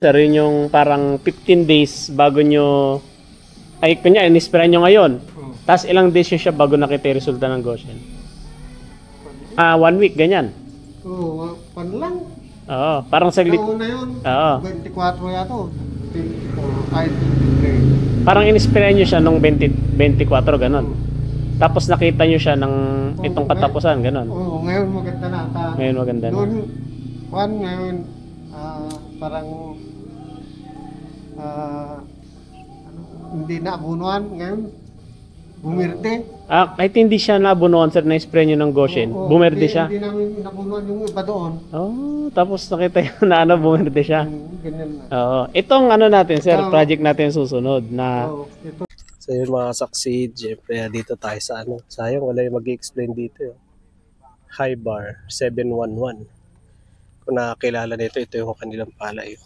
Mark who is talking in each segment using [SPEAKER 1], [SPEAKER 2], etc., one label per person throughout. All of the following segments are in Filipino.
[SPEAKER 1] Sir, yun yung parang 15 days bago nyo, ay kunya, in-spray nyo ngayon. Tapos ilang days yun siya bago nakita yung resulta ng Goshen? 1 week, ganyan.
[SPEAKER 2] Oo, pan lang.
[SPEAKER 1] Oo, parang saglit.
[SPEAKER 2] Nauna yun,
[SPEAKER 1] Oo.
[SPEAKER 2] 24 yata. 24, ay 23.
[SPEAKER 1] Parang in-spray nyo siya nung 20, 24, ganon. Tapos nakita nyo siya ng itong katapusan, ganon.
[SPEAKER 2] Oo, ngayon maganda na.
[SPEAKER 1] Ngayon maganda na.
[SPEAKER 2] Noon, ngayon, parang ano, hindi na abunuan. Ngayon, bumirte.
[SPEAKER 1] Kahit hindi siya nabunuan, sir, na-spray nyo ng Goshen, bumerde siya.
[SPEAKER 2] Hindi namin nabunuan yung iba doon.
[SPEAKER 1] Oh, tapos nakita yun na bumerde siya.
[SPEAKER 2] Ganyan na.
[SPEAKER 1] Oo. Itong natin, sir, project natin susunod na.
[SPEAKER 2] Ito.
[SPEAKER 3] So yun mga succeed, syempre dito tayo sa sayang wala yung mag-explain dito yun. Hybar 711. Kung nakakilala nito, ito yung kanilang palay.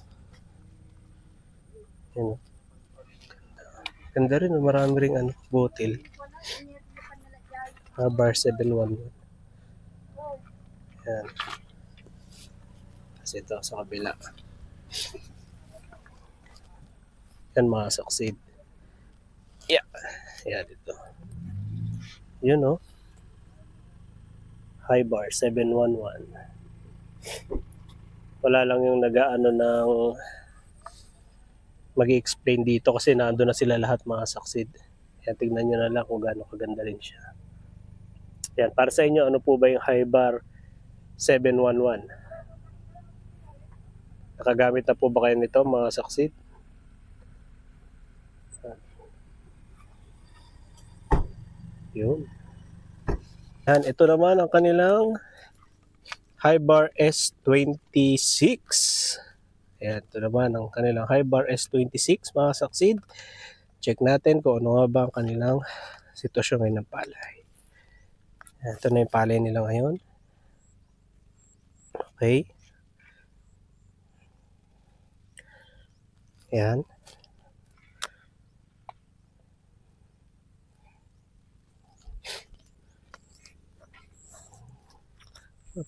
[SPEAKER 3] Yun. Ganda rin, marami ring butil. Hybar 711. Yan. Kasi ito sa kabila. Yan mga succeed. Yeah. Yan dito. Yun no. Hybar 711. Wala lang yung nag-aano ng mag-i-explain dito kasi nandun na sila lahat mga succeed. Yan, tignan nyo na lang kung gaano kaganda rin siya. Yan, para sa inyo, ano po ba yung Hybar 711? Nakagamit na po ba kayo nito mga succeed? Yun. Yan, ito naman ang kanilang Hybar S26. Yan, ito naman ang kanilang Hybar S26 mga succeed. Check natin kung ano nga ba ang kanilang sitwasyon ngayon ng palay. Yan, ito na yung palay nila ngayon. Okay. Yan.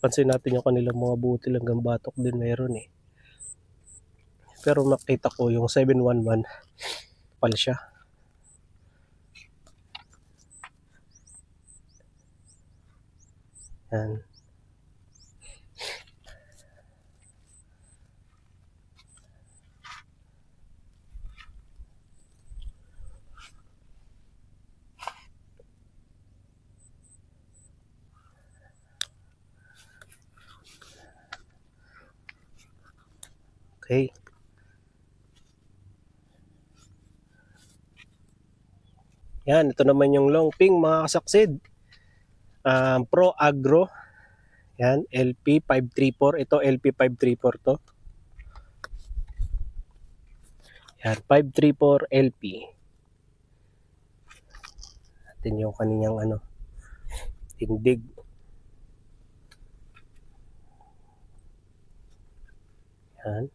[SPEAKER 3] Pansin natin yung kanilang mga butil hanggang batok din meron eh. Pero nakita ko yung 711 pal siya. Yan. Okay. Yan, ito naman yung Longping mga kasaksid. Pro Agro. Yan, LP534. Ito LP534 to. Yan, 534 LP. Natin yung kanyang tindig. Yan.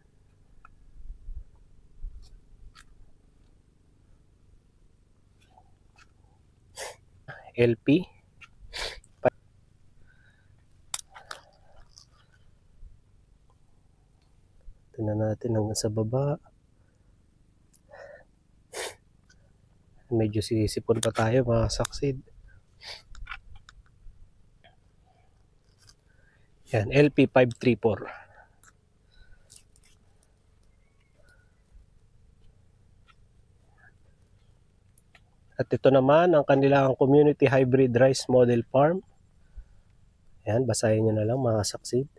[SPEAKER 3] LP. Tingnan natin hanggang sa baba. Medyo sisipon pa tayo mga succeed. Yan, LP534. At ito naman ang kanilang Community Hybrid Rice Model Farm. Yan, basahin nyo na lang mga succeed.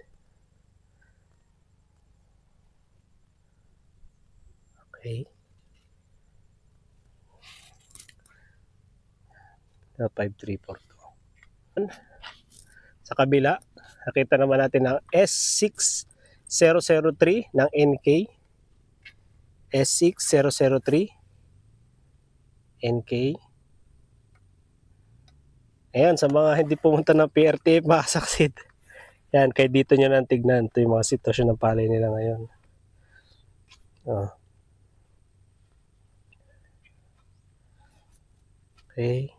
[SPEAKER 3] Okay. 534 to. Sa kabila, nakita naman natin ang S6003 ng NK. S6003 NK. Ayan, sa mga hindi pumunta ng PRT, mga succeed. Yan, kaya dito nyo nang tignan. Ito yung mga sitwasyon ng palay nila ngayon. Okay.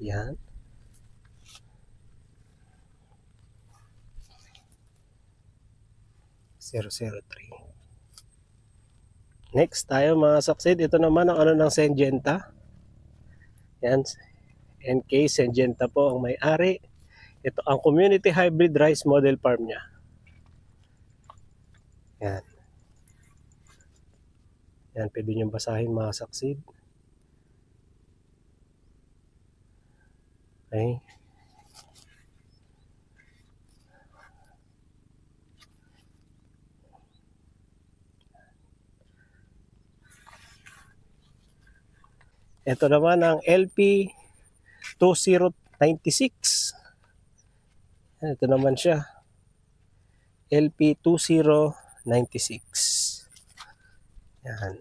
[SPEAKER 3] Yan. .003. Next tayo mga succeed. Ito naman ang ano ng Syngenta. Yan. NK Syngenta po ang may-ari. Ito ang community hybrid rice model farm niya. Yan. Yan, pwede nyo basahin mga succeed. Okay. Ito naman ang LP 2096. Ito naman siya. LP 2096. Yan.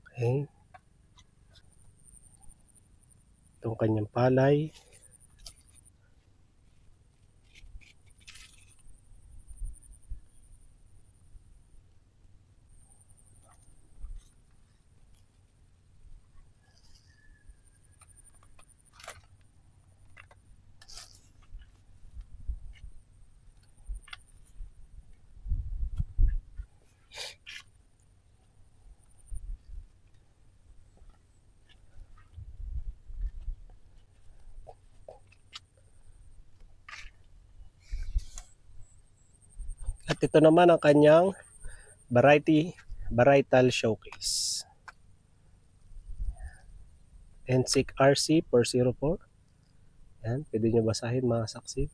[SPEAKER 3] Okay. Itong kanyang palay. At ito naman ang kanyang varietal showcase. NSIC RC 404. Yan, pwede nyo basahin mga succeed.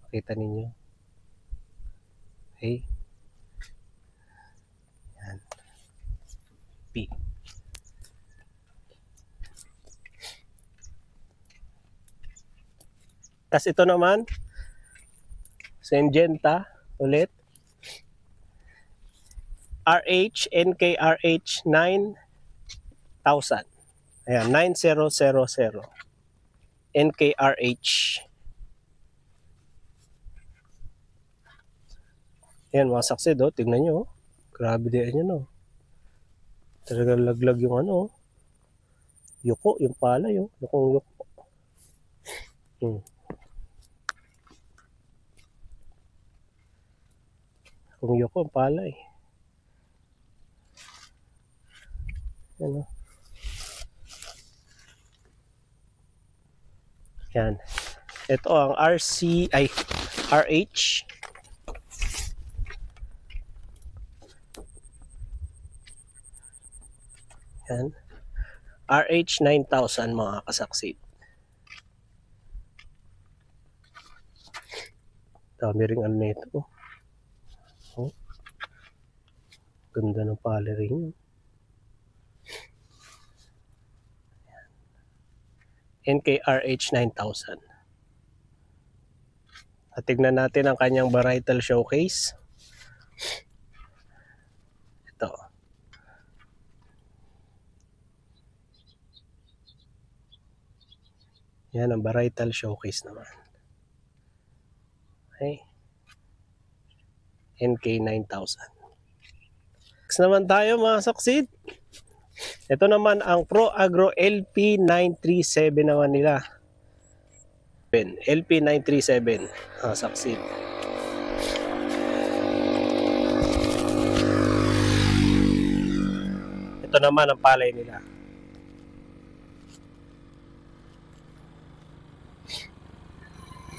[SPEAKER 3] Makita ninyo. Okay. Yan. P. Tas ito naman, Syngenta ulit. RH, NKRH 9000. Ayan, 9000. NKRH. Ayan mga succeed, oh. Tignan nyo. Oh. Grabe din yan, oh. Talagang laglag yung ano. Oh. Yuko, yung palay. Oh. Yukong yuko. Kung yuko ang palay. Ano? Yan. Ito ang RH. Yan. RH 9000 mga kasaksid. Dami ring ano nito. Oh. Ganda ng palay rin. NKRH 9000. At tignan natin ang kanyang varietal showcase. Ito. Yan ang varietal showcase naman. Okay. NK 9000. Next naman tayo mga succeed. Ito naman ang Pro Agro LP 937 naman nila. LP 937. Succeed. Ito naman ang palay nila.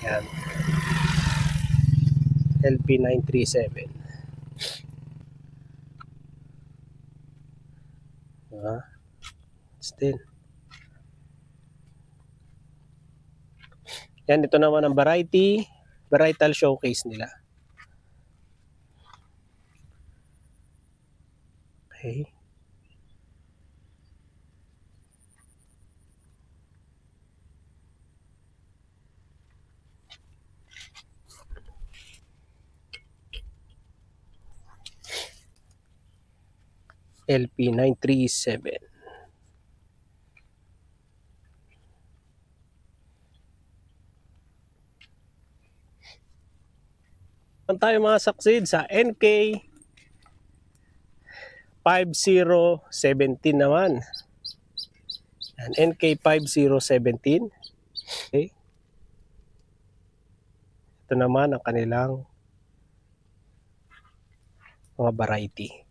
[SPEAKER 3] Yan. LP 937. Still. Yan, ito naman ang varietal showcase nila. Okay. LP 937. Tayo mga succeed sa NK 5017 naman. Yan, NK5017. Okay. Ito naman ang kanilang mga variety.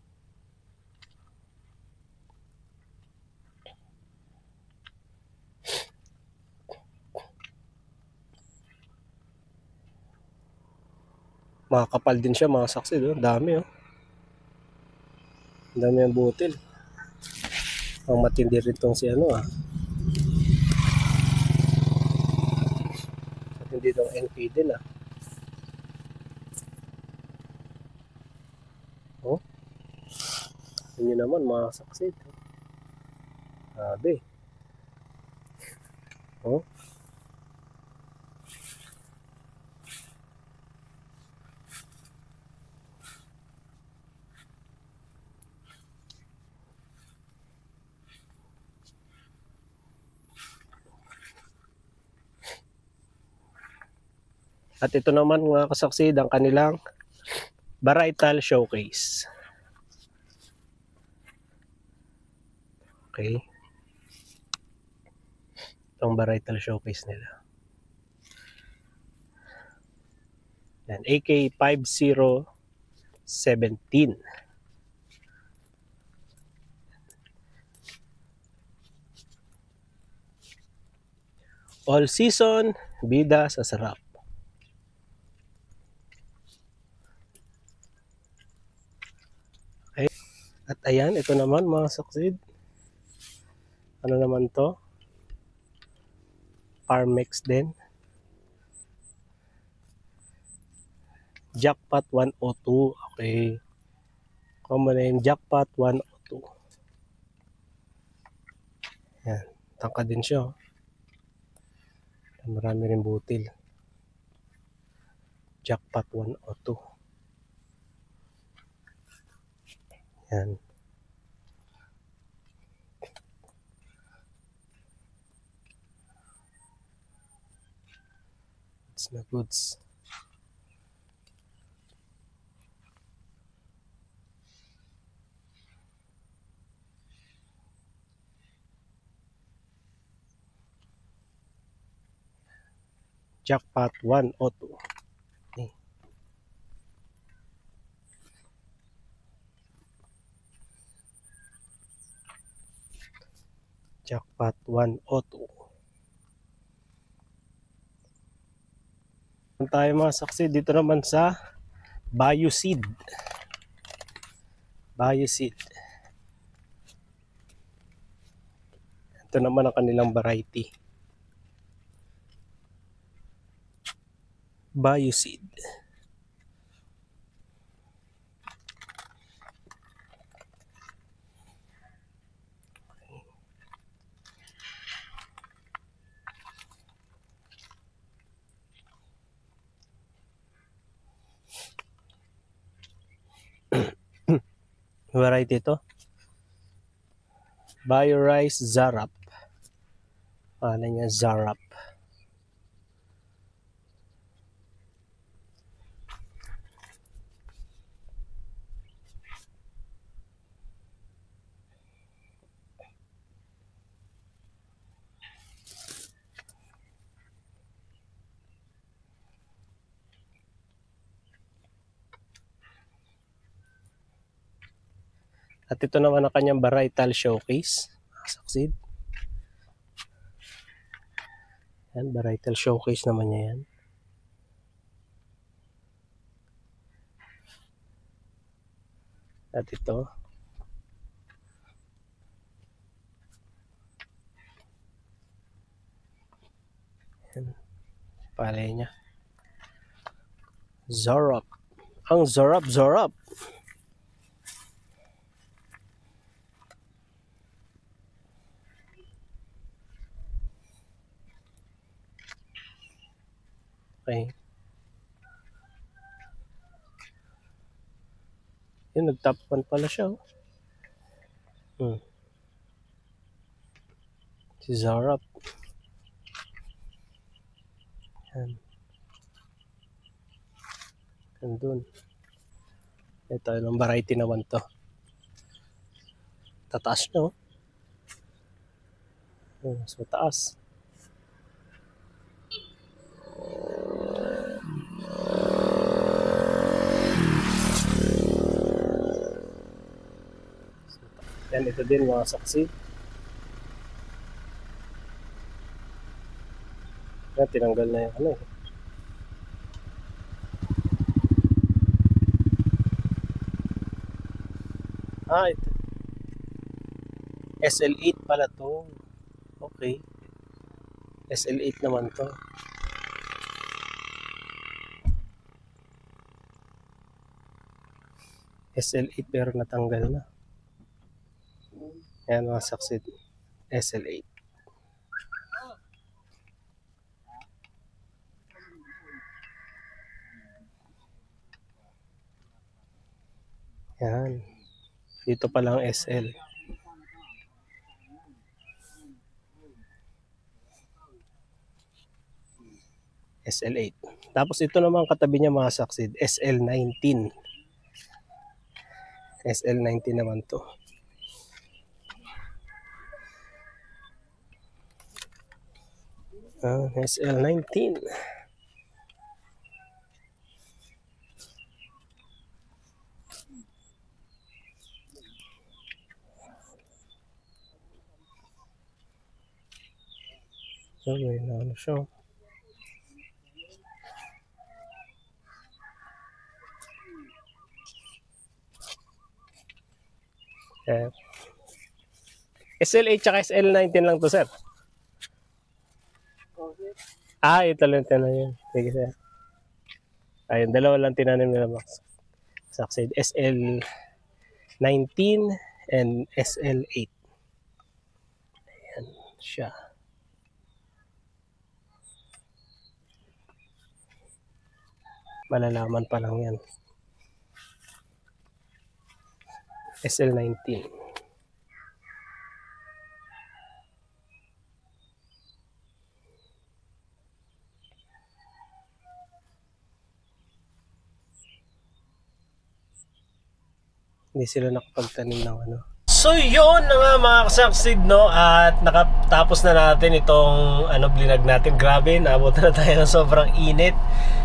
[SPEAKER 3] Makakapal din siya mga saksi. Dami oh. Dami ang butil. Ang matindi rin tong si ano ah. Matindi tong NK din ah. Oh. Yun naman mga saksi. Grabe. Oh. At ito naman mga kasaksid ang kanilang varietal showcase. Okay. Itong varietal showcase nila. Yan, AK5017. All season, bida sa sarap. Okay. At ayan, ito naman mga saksid. Ano naman to? Parmex din. Jackpot 102. Okay. Common name, Jackpot 102. Yan. Tangka din siya. Oh. Marami rin butil. Jackpot 102. Yan. It's na goods. Jackpot 102. Okay. Jackpot 102. Tayo mga saksi dito naman sa Bioseed. Bioseed. Ito naman ang kanilang variety. Bioseed. Variety ito. BioRice Zarap. Ano niya? Zarap. At ito naman ang kanyang varietal showcase. Succeed. Yan, varietal showcase naman niya yan. At ito. Yan. Palay niya. Zarap. Ang zarap. Okay. Yun, nag-top 1 pala siya. Si Zarap. Yan. Andun. Ito, ilang variety naman to. Tataas nyo. Mas mataas. Yan, ito din mga saksi. Yan, tinanggal na yung ano. Ito. SL8 pala to. Okay. SL8 naman to. SL8 pero natanggal na. Ayan mga saksi. SL8. Yan. Dito pa lang SL. SL8. Tapos ito naman katabi niya mga saksi. SL19. SL19 naman to. SL19. So, may ano siya. SL8 tsaka SL19 lang to, sir. Ito lang tinanim yun. Sige, sir. Ayun, dalawa lang tinanim nila, Max. Succeed. SL19 and SL8. Ayan siya. Malalaman pa lang yan. SL19. Hindi sila nakapagtanim ng ano. So yun na nga mga kasaksid, no, at nakatapos na natin itong blinag natin. Grabe, naabot na tayo ng sobrang init.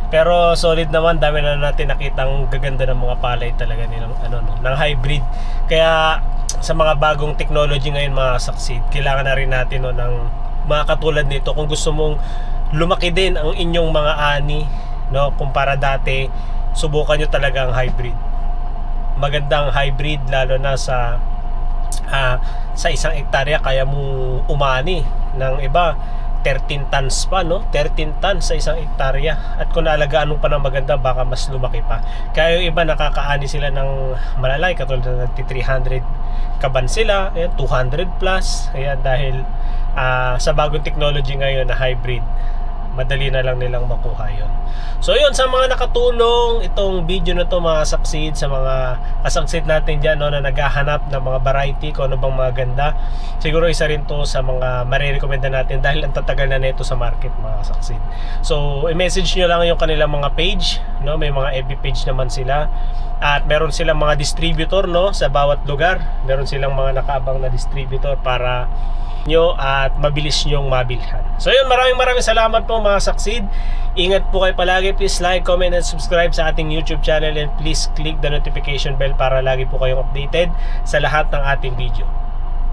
[SPEAKER 3] Pero solid naman, dami na natin nakitang gaganda ng mga palay talaga nilang ng hybrid. Kaya sa mga bagong technology ngayon mga kasaksid, kailangan na rin natin ng mga katulad nito kung gusto mong lumaki din ang inyong mga ani, no, kumpara dati, subukan nyo talaga ang hybrid. Magandang hybrid lalo na sa isang hektarya kaya mo umani ng iba 13 tons pa, no? 13 tons sa isang hektarya. At kung naalagaan mo pa ng maganda, baka mas lumaki pa. Kaya yung iba nakakaani sila ng malalay, katulad ng 300 kaban sila, ayan, 200 plus. Ayan, dahil sa bagong technology ngayon na hybrid, madali na lang nilang makuha yun. So yun, sa mga nakatulong itong video na to mga saksid, sa mga kasaksid natin dyan, no, na naghahanap ng mga variety kung ano bang mga ganda, siguro isa rin to sa mga marirekomenda natin dahil ang tatagal na nito sa market mga kasaksid. So i-message nyo lang yung kanilang mga page, no? May mga FB page naman sila at meron silang mga distributor, no, sa bawat lugar. Meron silang mga nakaabang na distributor para nyo at mabilis nyong mabilhan. So yun, maraming salamat po mga saksid. Ingat po kayo palagi. Please like, comment, and subscribe sa ating YouTube channel, and please click the notification bell para lagi po kayong updated sa lahat ng ating video.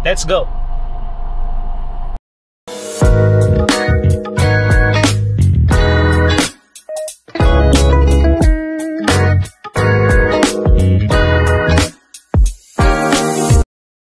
[SPEAKER 3] Let's go!